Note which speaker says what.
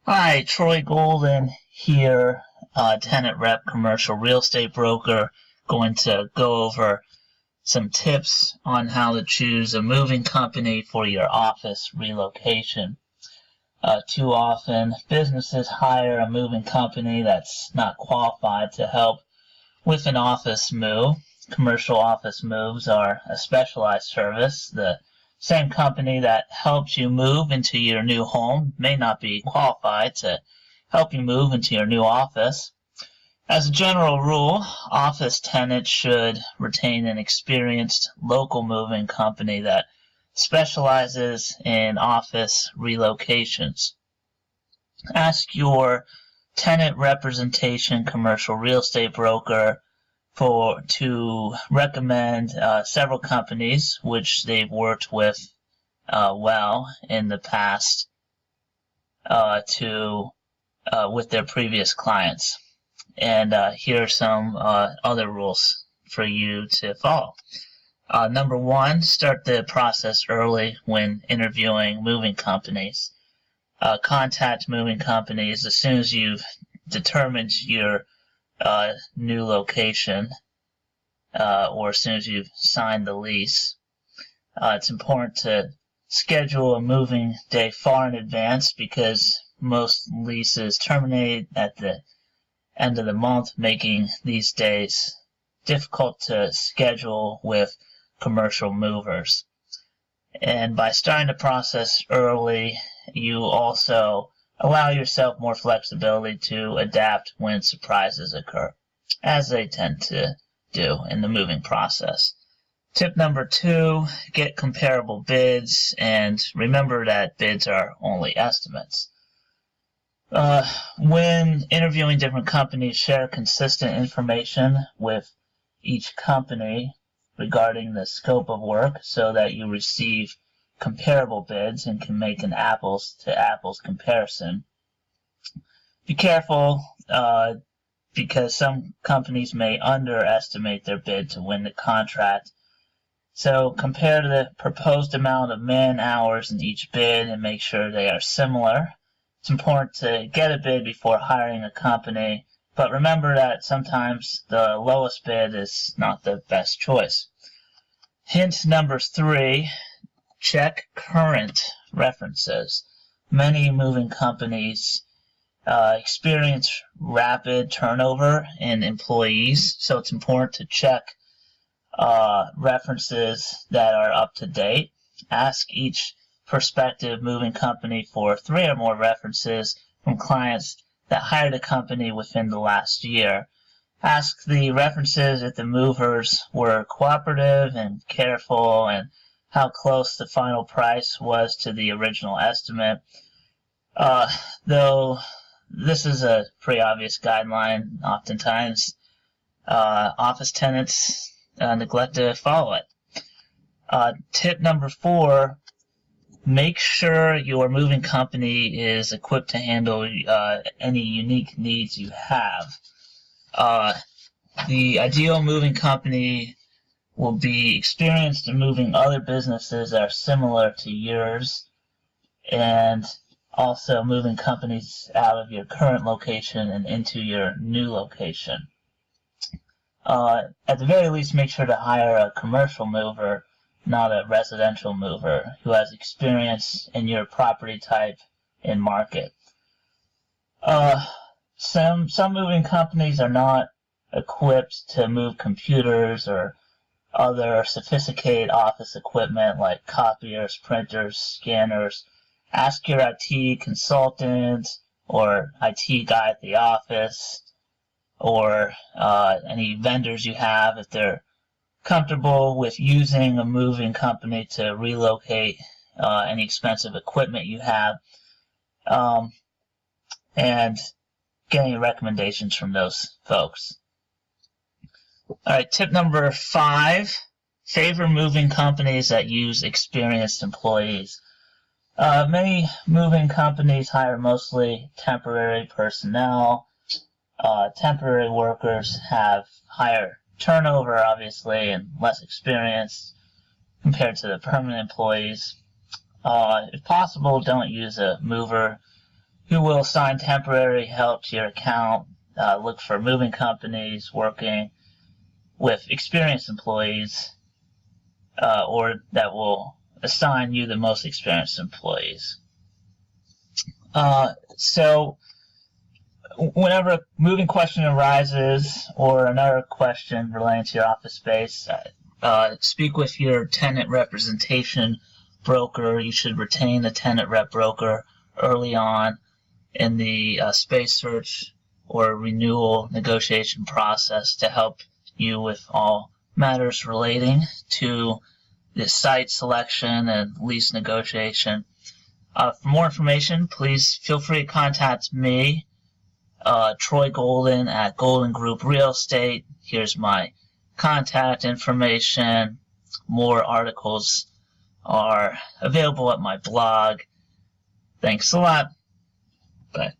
Speaker 1: Hi, Troy Golden here, tenant rep, commercial real estate broker. Going to go over some tips on how to choose a moving company for your office relocation. Too often, businesses hire a moving company that's not qualified to help with an office move. Commercial office moves are a specialized service. The same company that helps you move into your new home may not be qualified to help you move into your new office. As a general rule, office tenants should retain an experienced local moving company that specializes in office relocations. Ask your tenant representation commercial real estate broker to recommend several companies which they've worked with well in the past with their previous clients. And here are some other rules for you to follow. Number one, start the process early when interviewing moving companies. Contact moving companies as soon as you've determined your new location or as soon as you've signed the lease. It's important to schedule a moving day far in advance because most leases terminate at the end of the month, making these days difficult to schedule with commercial movers. And by starting the process early, you also allow yourself more flexibility to adapt when surprises occur, as they tend to do in the moving process. Tip number two, get comparable bids, and remember that bids are only estimates. When interviewing different companies, share consistent information with each company regarding the scope of work so that you receive comparable bids and can make an apples to apples comparison. Be careful because some companies may underestimate their bid to win the contract. So compare the proposed amount of man hours in each bid and make sure they are similar. It's important to get a bid before hiring a company, but remember that sometimes the lowest bid is not the best choice. Hint number three, check current references. Many moving companies experience rapid turnover in employees, so it's important to check references that are up to date. Ask each prospective moving company for 3 or more references from clients that hired a company within the last year. Ask the references if the movers were cooperative and careful and how close the final price was to the original estimate. Though this is a pretty obvious guideline, oftentimes office tenants neglect to follow it. Tip number four, make sure your moving company is equipped to handle any unique needs you have. The ideal moving company will be experienced in moving other businesses that are similar to yours and also moving companies out of your current location and into your new location. At the very least, make sure to hire a commercial mover, not a residential mover, who has experience in your property type and market. Some moving companies are not equipped to move computers or other sophisticated office equipment like copiers, printers, scanners. Ask your IT consultant or IT guy at the office or any vendors you have if they're comfortable with using a moving company to relocate any expensive equipment you have, and getting recommendations from those folks. All right, tip number 5, favor moving companies that use experienced employees. Many moving companies hire mostly temporary personnel. Temporary workers have higher turnover, obviously, and less experience compared to the permanent employees. If possible, don't use a mover who will assign temporary help to your account, look for moving companies working with experienced employees, or that will assign you the most experienced employees. So whenever a moving question arises or another question relating to your office space, speak with your tenant representation broker. You should retain a tenant rep broker early on in the space search or renewal negotiation process to help you with all matters relating to the site selection and lease negotiation. For more information, please feel free to contact me, Troy Golden at Golden Group Real Estate. Here's my contact information. More articles are available at my blog. Thanks a lot. Bye.